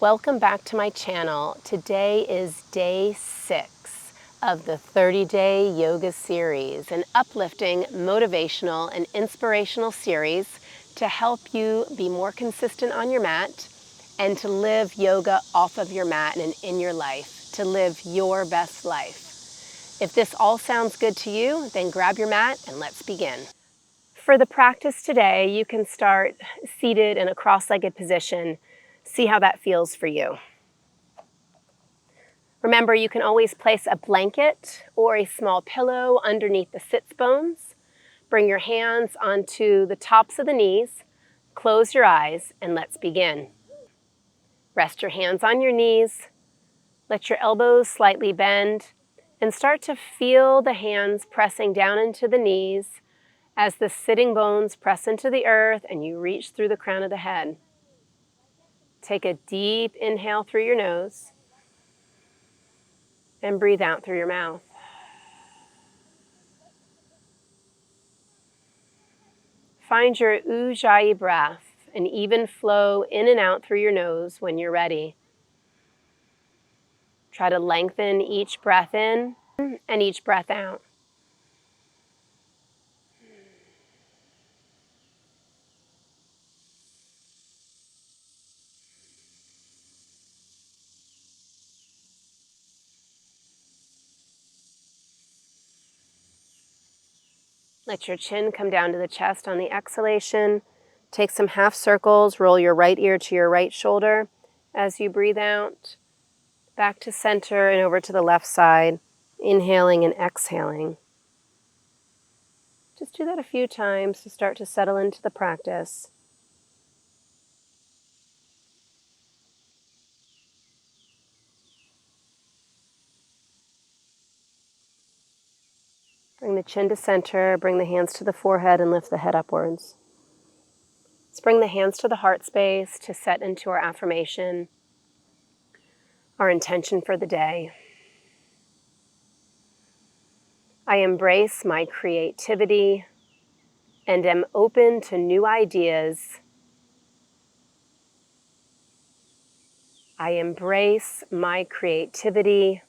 Welcome back to my channel. Today is day 6 of the 30-day yoga series, an uplifting, motivational, and inspirational series to help you be more consistent on your mat and to live yoga off of your mat and in your life, to live your best life. If this all sounds good to you, then grab your mat and let's begin. For the practice today, you can start seated in a cross-legged position. See how that feels for you. Remember, you can always place a blanket or a small pillow underneath the sits bones. Bring your hands onto the tops of the knees. Close your eyes and let's begin. Rest your hands on your knees. Let your elbows slightly bend and start to feel the hands pressing down into the knees as the sitting bones press into the earth and you reach through the crown of the head. Take a deep inhale through your nose and breathe out through your mouth. Find your Ujjayi breath, an even flow in and out through your nose when you're ready. Try to lengthen each breath in and each breath out. Let your chin come down to the chest on the exhalation. Take some half circles, roll your right ear to your right shoulder as you breathe out. Back to center and over to the left side, inhaling and exhaling. Just do that a few times to start to settle into the practice. Bring the chin to center, bring the hands to the forehead and lift the head upwards. Let's bring the hands to the heart space to set into our affirmation, our intention for the day. I embrace my creativity and am open to new ideas. I embrace my creativity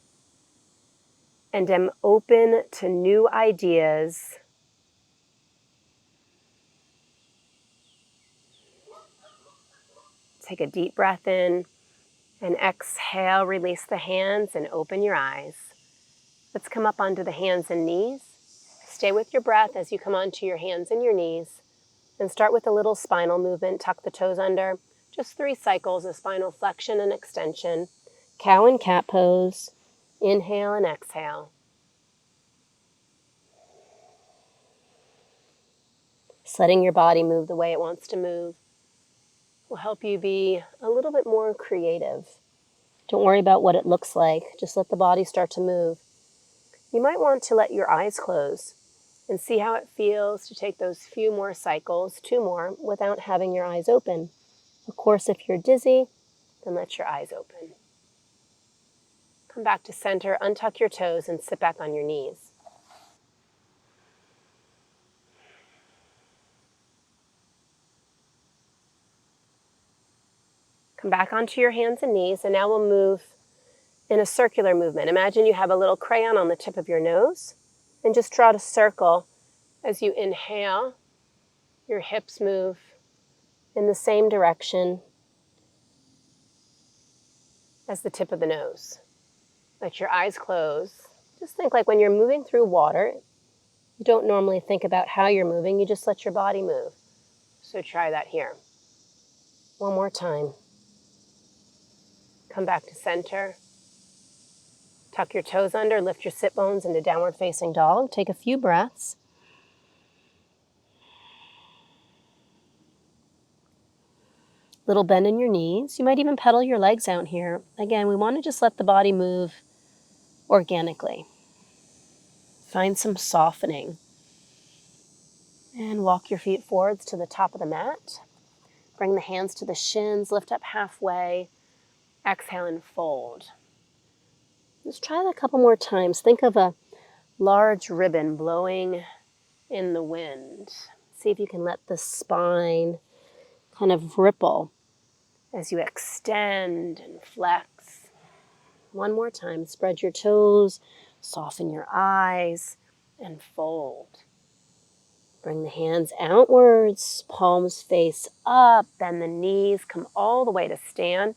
and am open to new ideas. Take a deep breath in and exhale, release the hands and open your eyes. Let's come up onto the hands and knees. Stay with your breath as you come onto your hands and your knees. And start with a little spinal movement. Tuck the toes under. Just 3 cycles of spinal flexion and extension. Cow and cat pose. Inhale and exhale. Just letting your body move the way it wants to move will help you be a little bit more creative. Don't worry about what it looks like. Just let the body start to move. You might want to let your eyes close and see how it feels to take those few more cycles, 2 more, without having your eyes open. Of course, if you're dizzy, then let your eyes open. Come back to center, untuck your toes, and sit back on your knees. Come back onto your hands and knees, and now we'll move in a circular movement. Imagine you have a little crayon on the tip of your nose, and just draw a circle. As you inhale, your hips move in the same direction as the tip of the nose. Let your eyes close. Just think like when you're moving through water, you don't normally think about how you're moving, you just let your body move. So try that here. One more time. Come back to center. Tuck your toes under, lift your sit bones into downward facing dog. Take a few breaths. Little bend in your knees. You might even pedal your legs out here. Again, we want to just let the body move organically. Find some softening. And walk your feet forwards to the top of the mat. Bring the hands to the shins, lift up halfway. Exhale and fold. Just try that a couple more times. Think of a large ribbon blowing in the wind. See if you can let the spine kind of ripple as you extend and flex. One more time, spread your toes, soften your eyes, and fold. Bring the hands outwards, palms face up, bend the knees, come all the way to stand,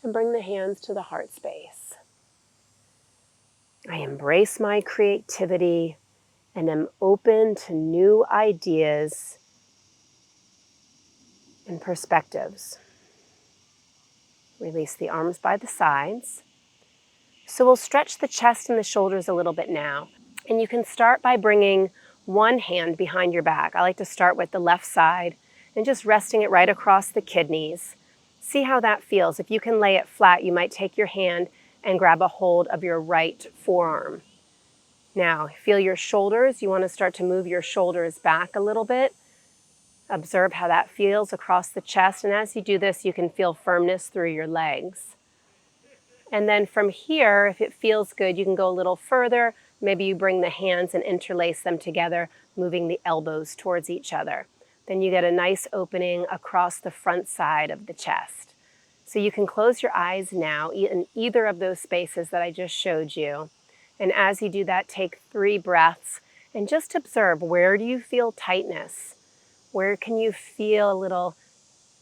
and bring the hands to the heart space. I embrace my creativity and am open to new ideas and perspectives. Release the arms by the sides. So we'll stretch the chest and the shoulders a little bit now. And you can start by bringing one hand behind your back. I like to start with the left side and just resting it right across the kidneys. See how that feels. If you can lay it flat, you might take your hand and grab a hold of your right forearm. Now, feel your shoulders. You want to start to move your shoulders back a little bit. Observe how that feels across the chest. And as you do this, you can feel firmness through your legs. And then from here, if it feels good, you can go a little further. Maybe you bring the hands and interlace them together, moving the elbows towards each other. Then you get a nice opening across the front side of the chest. So you can close your eyes now in either of those spaces that I just showed you. And as you do that, take 3 breaths and just observe, where do you feel tightness? Where can you feel a little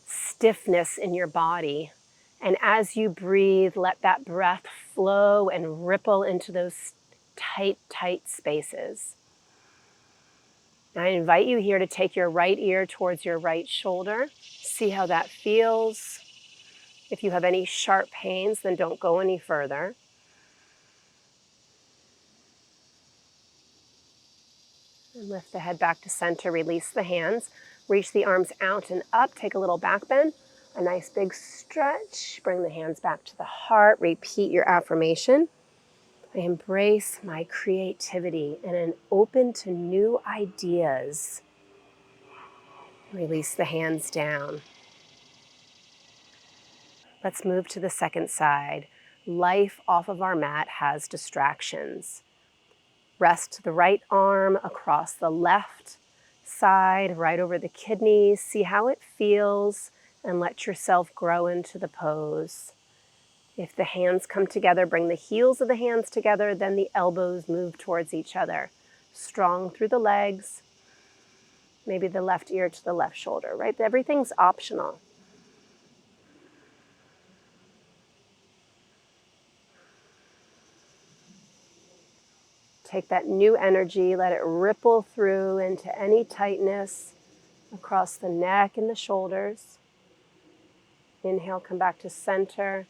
stiffness in your body? And as you breathe, let that breath flow and ripple into those tight, tight spaces. I invite you here to take your right ear towards your right shoulder. See how that feels. If you have any sharp pains, then don't go any further. And lift the head back to center, release the hands. Reach the arms out and up, take a little back bend. A nice big stretch. Bring the hands back to the heart. Repeat your affirmation. I embrace my creativity and am open to new ideas. Release the hands down. Let's move to the second side. Life off of our mat has distractions. Rest the right arm across the left side, right over the kidneys. See how it feels and let yourself grow into the pose. If the hands come together, bring the heels of the hands together, then the elbows move towards each other. Strong through the legs, maybe the left ear to the left shoulder, right? Everything's optional. Take that new energy, let it ripple through into any tightness across the neck and the shoulders. Inhale, come back to center.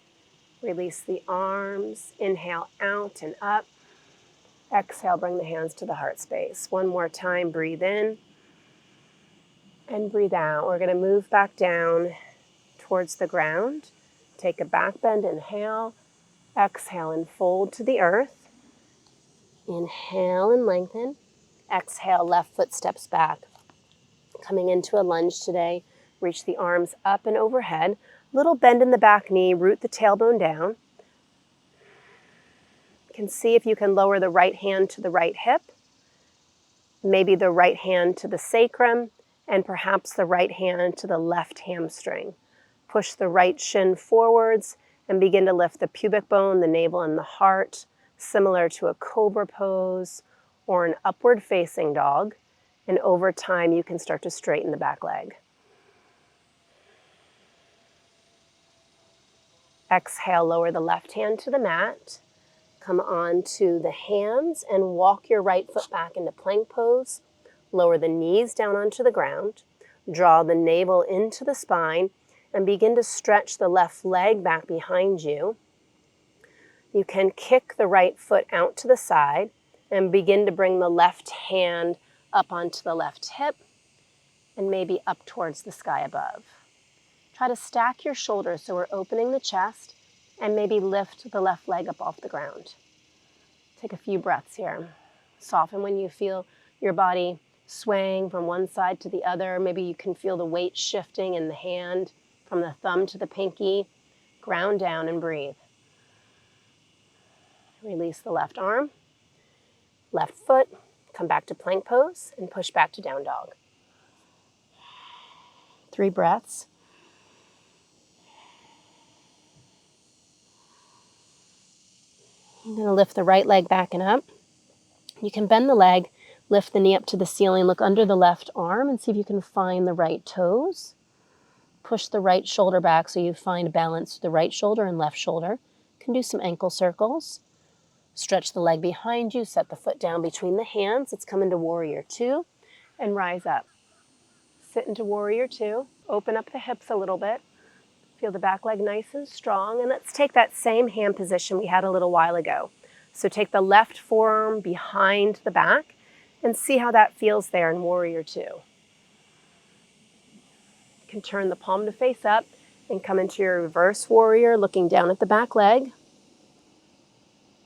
Release the arms. Inhale, out and up. Exhale, bring the hands to the heart space. One more time, breathe in and breathe out. We're going to move back down towards the ground. Take a back bend, inhale. Exhale and fold to the earth. Inhale and lengthen. Exhale, left foot steps back. Coming into a lunge today, reach the arms up and overhead. Little bend in the back knee, root the tailbone down. You can see if you can lower the right hand to the right hip, maybe the right hand to the sacrum, and perhaps the right hand to the left hamstring. Push the right shin forwards and begin to lift the pubic bone, the navel, and the heart, similar to a cobra pose or an upward facing dog. And over time, you can start to straighten the back leg. Exhale, lower the left hand to the mat. Come on to the hands and walk your right foot back into plank pose. Lower the knees down onto the ground. Draw the navel into the spine and begin to stretch the left leg back behind you. You can kick the right foot out to the side and begin to bring the left hand up onto the left hip and maybe up towards the sky above. Try to stack your shoulders so we're opening the chest and maybe lift the left leg up off the ground. Take a few breaths here. Soften when you feel your body swaying from one side to the other. Maybe you can feel the weight shifting in the hand from the thumb to the pinky. Ground down and breathe. Release the left arm, left foot, come back to plank pose and push back to down dog. 3 breaths. I'm going to lift the right leg back and up. You can bend the leg, lift the knee up to the ceiling, look under the left arm and see if you can find the right toes. Push the right shoulder back so you find balance to the right shoulder and left shoulder. You can do some ankle circles. Stretch the leg behind you, set the foot down between the hands. Let's come into warrior two and rise up. Sit into warrior two, open up the hips a little bit. Feel the back leg nice and strong. And let's take that same hand position we had a little while ago. So take the left forearm behind the back and see how that feels there in warrior two. You can turn the palm to face up and come into your reverse warrior, looking down at the back leg.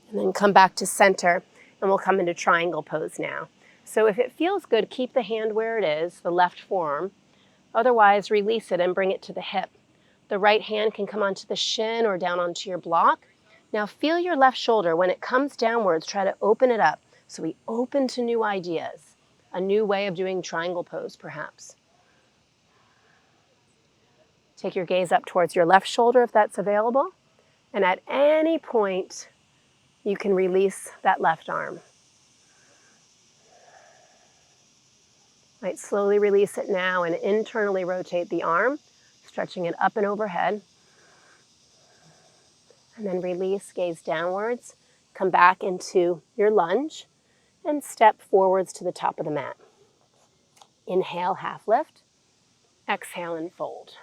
And then come back to center, and we'll come into triangle pose now. So if it feels good, keep the hand where it is, the left forearm. Otherwise, release it and bring it to the hip. The right hand can come onto the shin or down onto your block. Now feel your left shoulder. When it comes downwards, try to open it up. So we open to new ideas, a new way of doing triangle pose perhaps. Take your gaze up towards your left shoulder if that's available. And at any point, you can release that left arm. Might slowly release it now and internally rotate the arm, stretching it up and overhead. And then release, gaze downwards, come back into your lunge, and step forwards to the top of the mat. Inhale, half lift. Exhale and fold.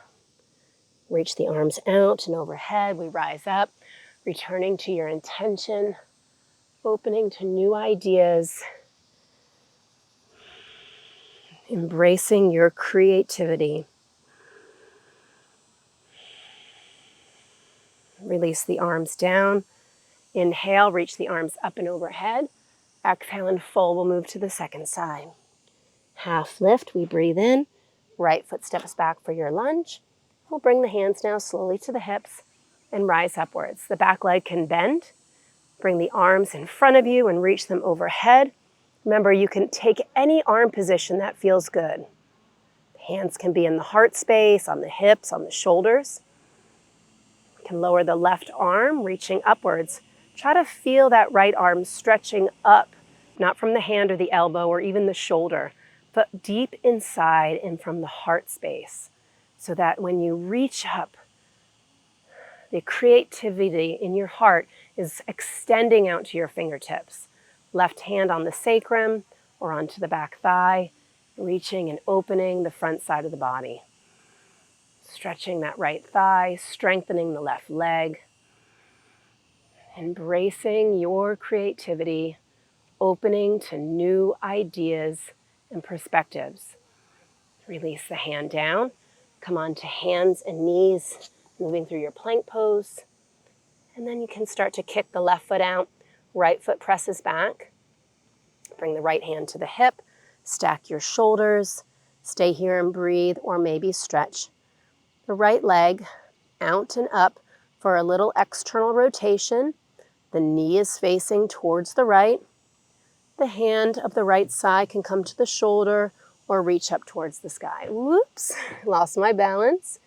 Reach the arms out and overhead. We rise up, returning to your intention, opening to new ideas, embracing your creativity. Release the arms down. Inhale, reach the arms up and overhead. Exhale and fold. We'll move to the second side. Half lift, we breathe in. Right foot steps back for your lunge. We'll bring the hands now slowly to the hips and rise upwards. The back leg can bend. Bring the arms in front of you and reach them overhead. Remember, you can take any arm position that feels good. Hands can be in the heart space, on the hips, on the shoulders. You can lower the left arm, reaching upwards. Try to feel that right arm stretching up, not from the hand or the elbow or even the shoulder, but deep inside and from the heart space, so that when you reach up, the creativity in your heart is extending out to your fingertips. Left hand on the sacrum or onto the back thigh, reaching and opening the front side of the body. Stretching that right thigh, strengthening the left leg. Embracing your creativity, opening to new ideas and perspectives. Release the hand down. Come on to hands and knees, moving through your plank pose. And then you can start to kick the left foot out. Right foot presses back. Bring the right hand to the hip. Stack your shoulders. Stay here and breathe, or maybe stretch. The right leg out and up for a little external rotation. The knee is facing towards the right. The hand of the right side can come to the shoulder or reach up towards the sky. Whoops, lost my balance.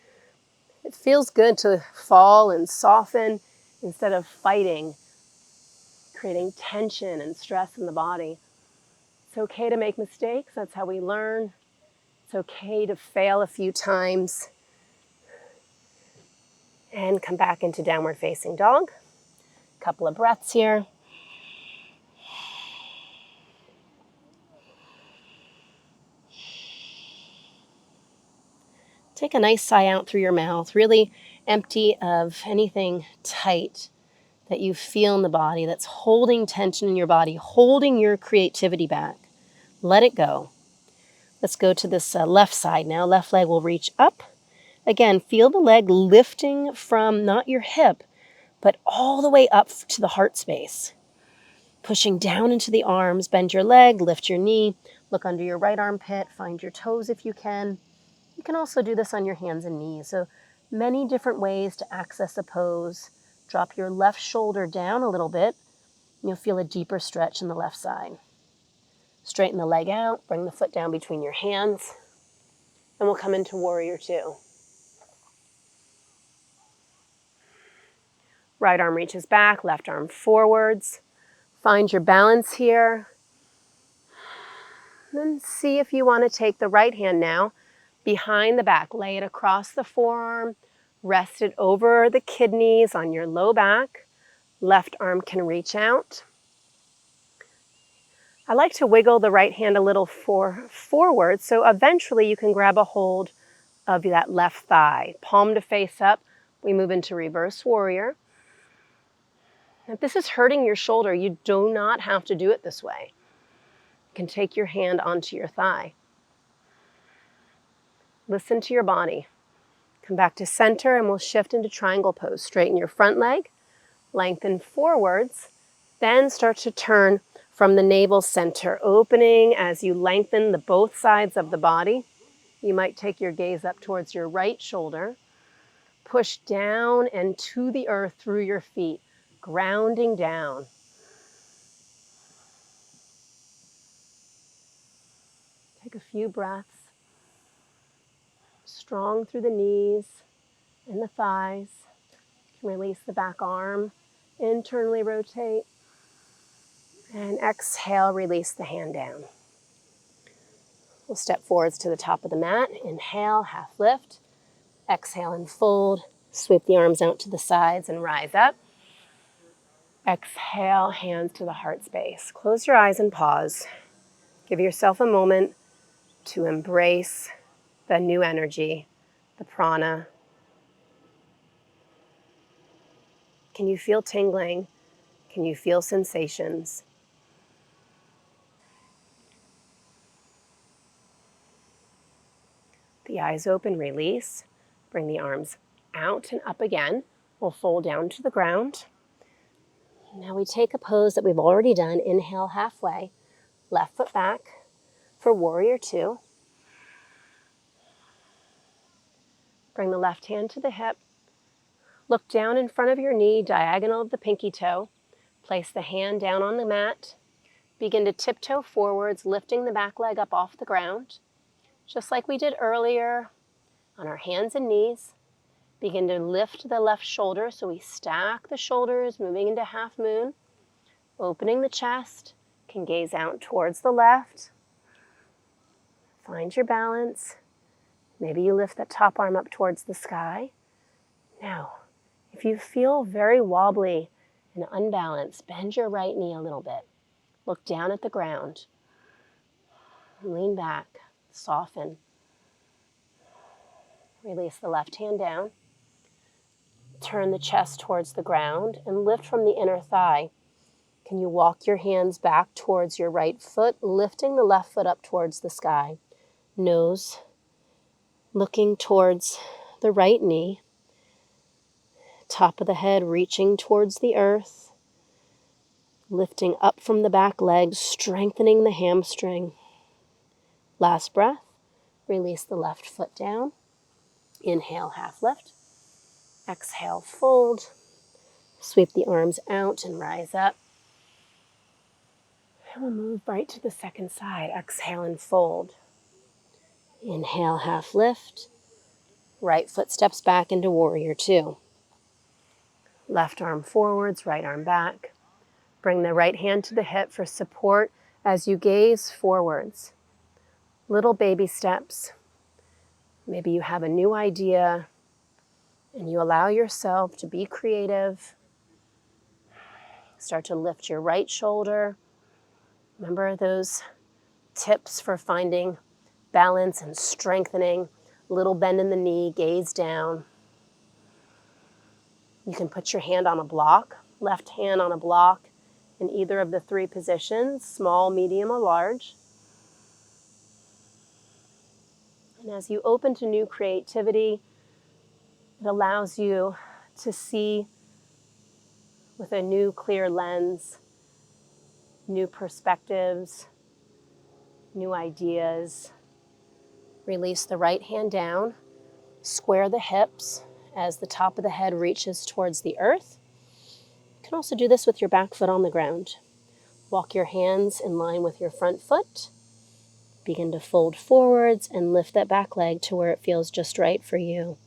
It feels good to fall and soften instead of fighting, creating tension and stress in the body. It's okay to make mistakes. That's how we learn. It's okay to fail a few times. And come back into downward facing dog. Couple of breaths here. Take a nice sigh out through your mouth, really empty of anything tight that you feel in the body that's holding tension in your body, holding your creativity back. Let it go. Let's go to this left side now. Left leg will reach up. Again, feel the leg lifting from not your hip, but all the way up to the heart space. Pushing down into the arms, bend your leg, lift your knee, look under your right armpit, find your toes if you can. You can also do this on your hands and knees. So many different ways to access a pose. Drop your left shoulder down a little bit. You'll feel a deeper stretch in the left side. Straighten the leg out, bring the foot down between your hands, and we'll come into warrior two. Right arm reaches back, left arm forwards. Find your balance here. Then see if you want to take the right hand now behind the back. Lay it across the forearm. Rest it over the kidneys on your low back. Left arm can reach out. I like to wiggle the right hand a little forward, so eventually you can grab a hold of that left thigh. Palm to face up. We move into reverse warrior. If this is hurting your shoulder, you do not have to do it this way. You can take your hand onto your thigh. Listen to your body. Come back to center and we'll shift into triangle pose. Straighten your front leg, lengthen forwards, then start to turn from the navel center, opening as you lengthen both sides of the body. You might take your gaze up towards your right shoulder. Push down and to the earth through your feet, grounding down. Take a few breaths. Strong through the knees and the thighs. You can release the back arm, internally rotate. And exhale, release the hand down. We'll step forwards to the top of the mat. Inhale, half lift. Exhale and fold. Sweep the arms out to the sides and rise up. Exhale, hands to the heart space. Close your eyes and pause. Give yourself a moment to embrace the new energy, the prana. Can you feel tingling? Can you feel sensations? The eyes open, release. Bring the arms out and up again. We'll fold down to the ground. Now we take a pose that we've already done. Inhale halfway. Left foot back for warrior two. Bring the left hand to the hip. Look down in front of your knee, diagonal of the pinky toe. Place the hand down on the mat. Begin to tiptoe forwards, lifting the back leg up off the ground. Just like we did earlier, on our hands and knees. Begin to lift the left shoulder, so we stack the shoulders, moving into half moon. Opening the chest, can gaze out towards the left. Find your balance. Maybe you lift that top arm up towards the sky. Now, if you feel very wobbly and unbalanced, bend your right knee a little bit. Look down at the ground. Lean back, soften. Release the left hand down. Turn the chest towards the ground and lift from the inner thigh. Can you walk your hands back towards your right foot, lifting the left foot up towards the sky? Nose looking towards the right knee. Top of the head reaching towards the earth. Lifting up from the back leg, strengthening the hamstring. Last breath. Release the left foot down. Inhale, half lift. Exhale, fold. Sweep the arms out and rise up. And we'll move right to the second side. Exhale and fold. Inhale, half lift. Right foot steps back into warrior two. Left arm forwards, right arm back. Bring the right hand to the hip for support as you gaze forwards. Little baby steps. Maybe you have a new idea and you allow yourself to be creative. Start to lift your right shoulder. Remember those tips for finding balance and strengthening. Little bend in the knee, gaze down. You can put your hand on a block, left hand on a block in either of the three positions, small, medium, or large. And as you open to new creativity, it allows you to see with a new clear lens, new perspectives, new ideas. Release the right hand down, square the hips as the top of the head reaches towards the earth. You can also do this with your back foot on the ground. Walk your hands in line with your front foot. Begin to fold forwards and lift that back leg to where it feels just right for you.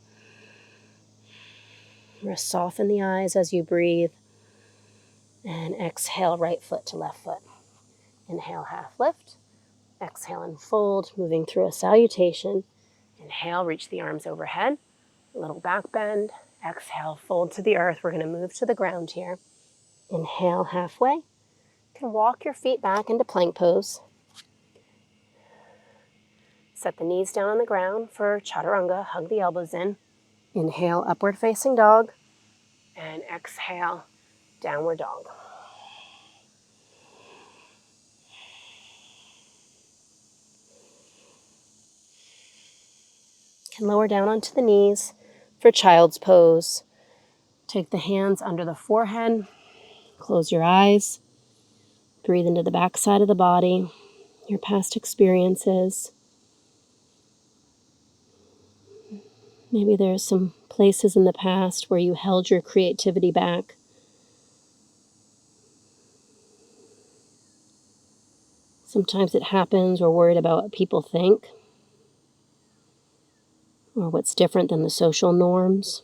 Soften the eyes as you breathe. And exhale, right foot to left foot. Inhale, half lift. Exhale and fold, moving through a salutation. Inhale, reach the arms overhead. A little back bend. Exhale, fold to the earth. We're going to move to the ground here. Inhale, halfway. You can walk your feet back into plank pose. Set the knees down on the ground for chaturanga. Hug the elbows in. Inhale, upward facing dog. And exhale, downward dog. You can lower down onto the knees for child's pose. Take the hands under the forehead. Close your eyes. Breathe into the back side of the body, your past experiences. Maybe there's some places in the past where you held your creativity back. Sometimes it happens, we're worried about what people think or what's different than the social norms.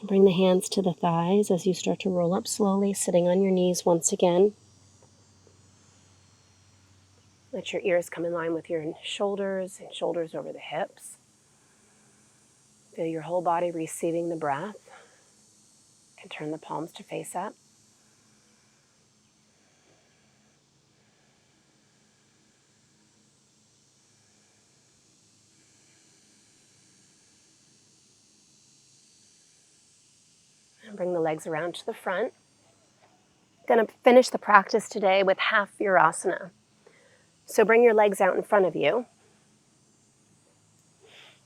Bring the hands to the thighs as you start to roll up slowly, sitting on your knees once again. Let your ears come in line with your shoulders and shoulders over the hips. Feel your whole body receiving the breath. You can turn the palms to face up. And bring the legs around to the front. Going to finish the practice today with half virasana. So bring your legs out in front of you.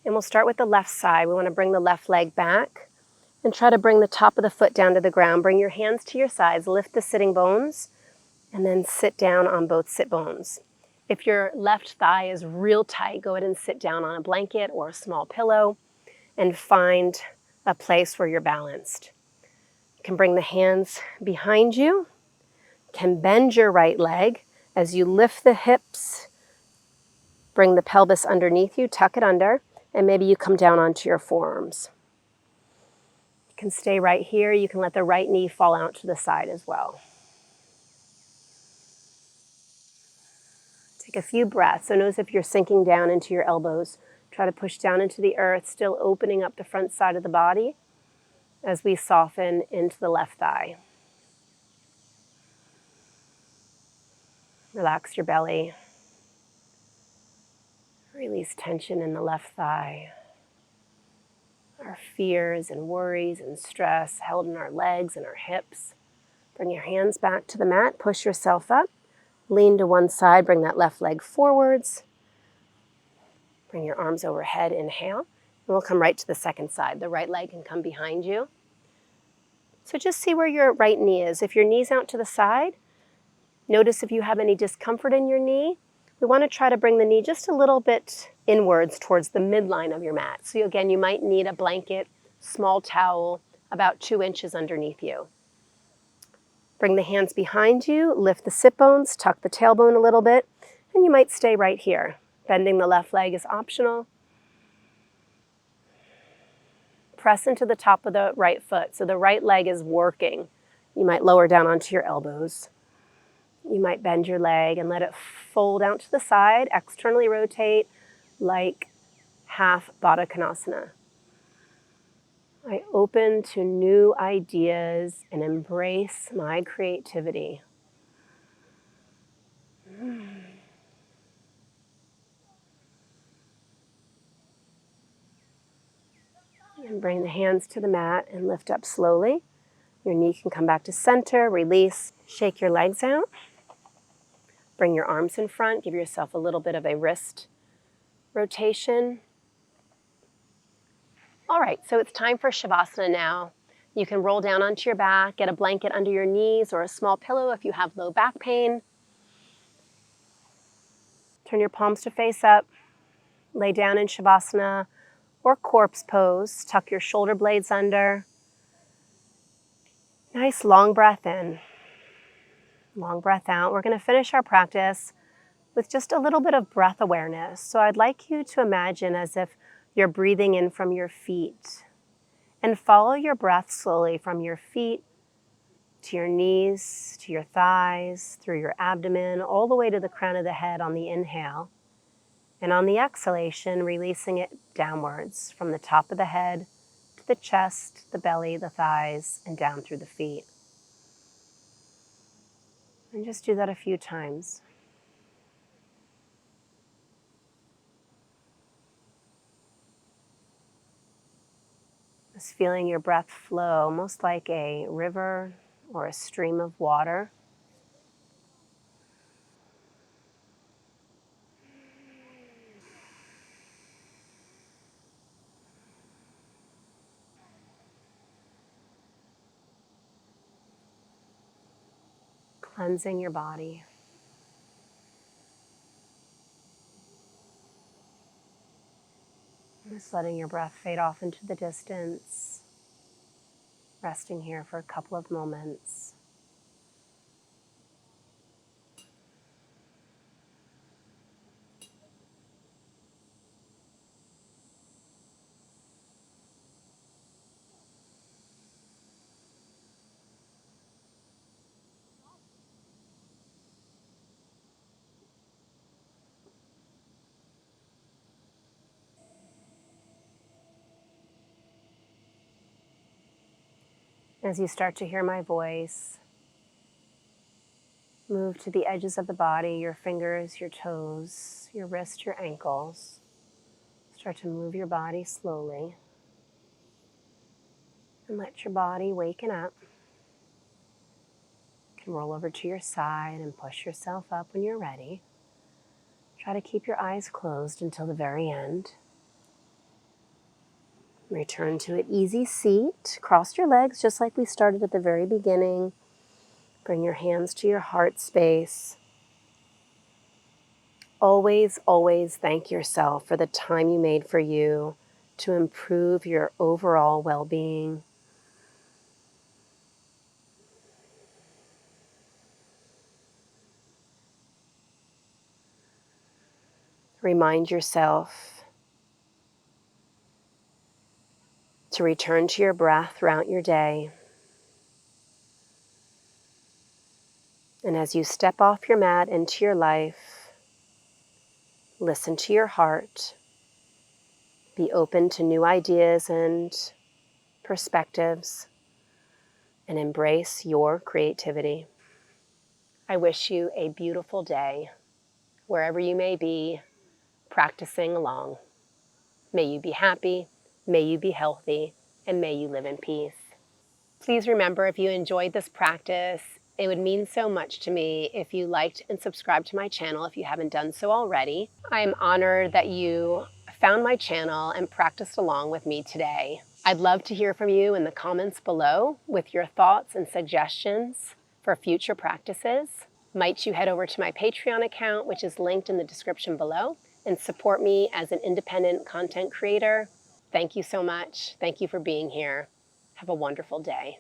And we'll start with the left side. We want to bring the left leg back and try to bring the top of the foot down to the ground. Bring your hands to your sides, lift the sitting bones, and then sit down on both sit bones. If your left thigh is real tight, go ahead and sit down on a blanket or a small pillow and find a place where you're balanced. You can bring the hands behind you, can bend your right leg as you lift the hips, bring the pelvis underneath you, tuck it under, and maybe you come down onto your forearms. You can stay right here. You can let the right knee fall out to the side as well. Take a few breaths. So notice if you're sinking down into your elbows. Try to push down into the earth, still opening up the front side of the body as we soften into the left thigh. Relax your belly. Release tension in the left thigh. Our fears and worries and stress held in our legs and our hips. Bring your hands back to the mat. Push yourself up. Lean to one side. Bring that left leg forwards. Bring your arms overhead. Inhale. And we'll come right to the second side. The right leg can come behind you. So just see where your right knee is. If your knee's out to the side, notice if you have any discomfort in your knee. We want to try to bring the knee just a little bit inwards towards the midline of your mat. So again, you might need a blanket, small towel, about 2 inches underneath you. Bring the hands behind you, lift the sit bones, tuck the tailbone a little bit, and you might stay right here. Bending the left leg is optional. Press into the top of the right foot, so the right leg is working. You might lower down onto your elbows. You might bend your leg and let it fold out to the side, externally rotate like half Baddha Konasana. I open to new ideas and embrace my creativity. And bring the hands to the mat and lift up slowly. Your knee can come back to center, release, shake your legs out. Bring your arms in front, give yourself a little bit of a wrist rotation. All right, so it's time for Shavasana now. You can roll down onto your back, get a blanket under your knees or a small pillow if you have low back pain. Turn your palms to face up. Lay down in Shavasana or corpse pose. Tuck your shoulder blades under. Nice long breath in, long breath out. We're going to finish our practice with just a little bit of breath awareness. So I'd like you to imagine as if you're breathing in from your feet and follow your breath slowly from your feet to your knees, to your thighs, through your abdomen, all the way to the crown of the head on the inhale. And on the exhalation, releasing it downwards from the top of the head to the chest, the belly, the thighs, and down through the feet. And just do that a few times. Just feeling your breath flow, almost like a river or a stream of water. Cleansing your body. Just letting your breath fade off into the distance. Resting here for a couple of moments. As you start to hear my voice, move to the edges of the body, your fingers, your toes, your wrists, your ankles. Start to move your body slowly and let your body waken up. You can roll over to your side and push yourself up when you're ready. Try to keep your eyes closed until the very end. Return to an easy seat. Cross your legs just like we started at the very beginning. Bring your hands to your heart space. Always, always thank yourself for the time you made for you to improve your overall well-being. Remind yourself to return to your breath throughout your day. And as you step off your mat into your life, listen to your heart. Be open to new ideas and perspectives, and embrace your creativity. I wish you a beautiful day, wherever you may be, practicing along. May you be happy, may you be healthy, and may you live in peace. Please remember, if you enjoyed this practice, it would mean so much to me if you liked and subscribed to my channel if you haven't done so already. I'm honored that you found my channel and practiced along with me today. I'd love to hear from you in the comments below with your thoughts and suggestions for future practices. Might you head over to my Patreon account, which is linked in the description below, and support me as an independent content creator. Thank you so much. Thank you for being here. Have a wonderful day.